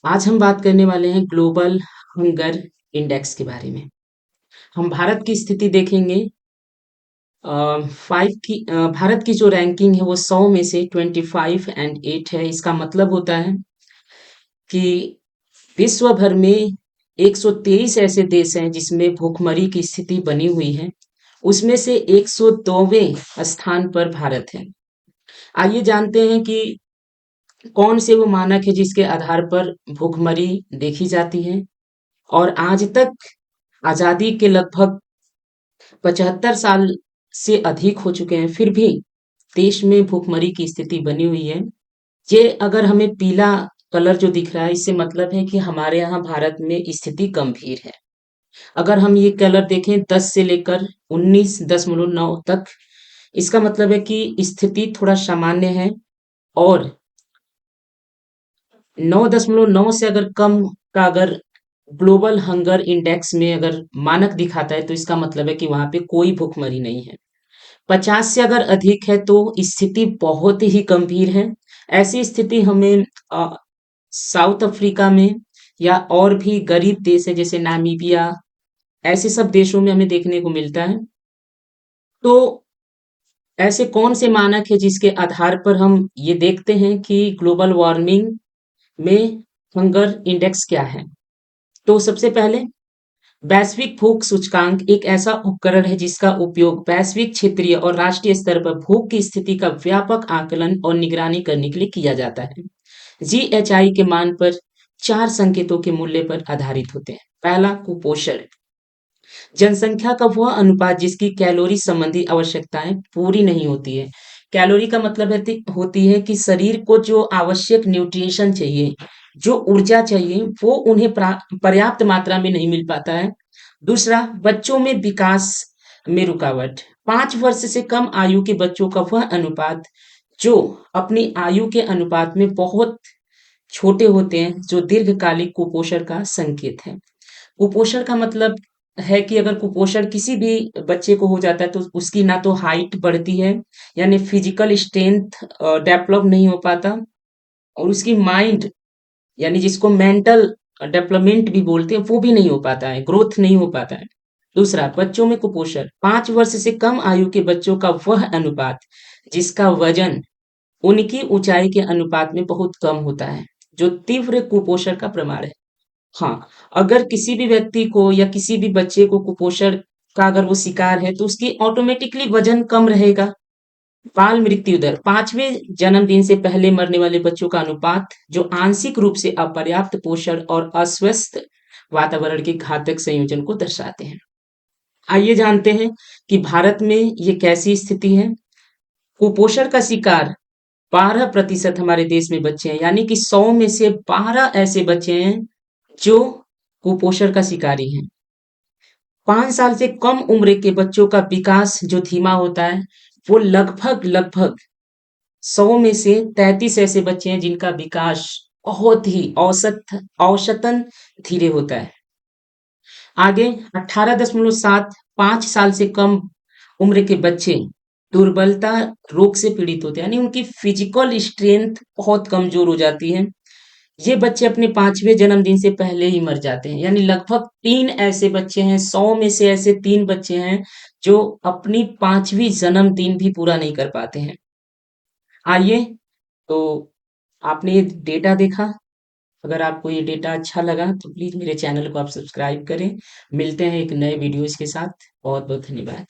आज हम बात करने वाले हैं ग्लोबल हंगर इंडेक्स के बारे में। हम भारत की स्थिति देखेंगे। भारत की जो रैंकिंग है वो 100 में से 25 एंड 8 है। इसका मतलब होता है कि विश्व भर में 123 ऐसे देश हैं जिसमें भूखमरी की स्थिति बनी हुई है। उसमें से 102वें स्थान पर भारत है। आइए जानते हैं कि कौन से वो मानक है जिसके आधार पर भूखमरी देखी जाती है। और आज तक आजादी के लगभग 75 साल से अधिक हो चुके हैं, फिर भी देश में भूखमरी की स्थिति बनी हुई है। ये अगर हमें पीला कलर जो दिख रहा है, इससे मतलब है कि हमारे यहाँ भारत में स्थिति गंभीर है। अगर हम ये कलर देखें 10 से लेकर 19.9 तक, इसका मतलब है कि स्थिति थोड़ा सामान्य है। और 9.9 से अगर कम का अगर ग्लोबल हंगर इंडेक्स में अगर मानक दिखाता है, तो इसका मतलब है कि वहां पे कोई भूखमरी नहीं है। 50 से अगर अधिक है तो स्थिति बहुत ही गंभीर है। ऐसी स्थिति हमें साउथ अफ्रीका में या और भी गरीब देश है जैसे नामीबिया, ऐसे सब देशों में हमें देखने को मिलता है। तो ऐसे कौन से मानक है जिसके आधार पर हम ये देखते हैं कि ग्लोबल वार्मिंग में हंगर इंडेक्स क्या है। तो सबसे पहले वैश्विक भूख सूचकांक एक ऐसा उपकरण है जिसका उपयोग वैश्विक, क्षेत्रीय और राष्ट्रीय स्तर पर भूख की स्थिति का व्यापक आकलन और निगरानी करने के लिए किया जाता है। जीएचआई के मान पर 4 संकेतों के मूल्य पर आधारित होते हैं। पहला, कुपोषण। जनसंख्या का वह अनुपात जिसकी कैलोरी संबंधी आवश्यकताएं पूरी नहीं होती है। कैलोरी का मतलब होती है कि शरीर को जो आवश्यक न्यूट्रिशन चाहिए, जो ऊर्जा चाहिए, वो उन्हें पर्याप्त मात्रा में नहीं मिल पाता है। दूसरा, बच्चों में विकास में रुकावट। 5 वर्ष से कम आयु के बच्चों का वह अनुपात जो अपनी आयु के अनुपात में बहुत छोटे होते हैं, जो दीर्घकालिक कुपोषण का संकेत है। कुपोषण का मतलब है कि अगर कुपोषण किसी भी बच्चे को हो जाता है तो उसकी ना तो हाइट बढ़ती है, यानी फिजिकल स्ट्रेंथ डेवलप नहीं हो पाता, और उसकी माइंड यानी जिसको मेंटल डेवलपमेंट भी बोलते हैं वो भी नहीं हो पाता है, ग्रोथ नहीं हो पाता है। दूसरा, बच्चों में कुपोषण। 5 वर्ष से कम आयु के बच्चों का वह अनुपात जिसका वजन उनकी ऊंचाई के अनुपात में बहुत कम होता है, जो तीव्र कुपोषण का प्रमाण है। हाँ, अगर किसी भी व्यक्ति को या किसी भी बच्चे को कुपोषण का अगर वो शिकार है तो उसकी ऑटोमेटिकली वजन कम रहेगा। बाल मृत्यु दर। 5वें जन्मदिन से पहले मरने वाले बच्चों का अनुपात जो आंशिक रूप से अपर्याप्त पोषण और अस्वस्थ वातावरण के घातक संयोजन को दर्शाते हैं। आइए जानते हैं कि भारत में ये कैसी स्थिति है। कुपोषण का शिकार 12% हमारे देश में बच्चे हैं, यानी कि 100 में से 12 ऐसे बच्चे हैं जो कुपोषण का शिकारी हैं। 5 साल से कम उम्र के बच्चों का विकास जो धीमा होता है, वो लगभग लगभग 100 में से 33 ऐसे बच्चे हैं जिनका विकास बहुत ही औसतन धीरे होता है। आगे 18.7, 5 साल से कम उम्र के बच्चे दुर्बलता रोग से पीड़ित होते हैं, यानी उनकी फिजिकल स्ट्रेंथ बहुत कमजोर हो जाती है। ये बच्चे अपने 5वें जन्मदिन से पहले ही मर जाते हैं, यानी लगभग 3 ऐसे बच्चे हैं, 100 में से ऐसे 3 बच्चे हैं जो अपनी 5वीं जन्मदिन भी पूरा नहीं कर पाते हैं। आइए, तो आपने ये डेटा देखा। अगर आपको ये डेटा अच्छा लगा तो प्लीज़ मेरे चैनल को आप सब्सक्राइब करें। मिलते हैं एक नए वीडियोज़ के साथ। बहुत-बहुत धन्यवाद।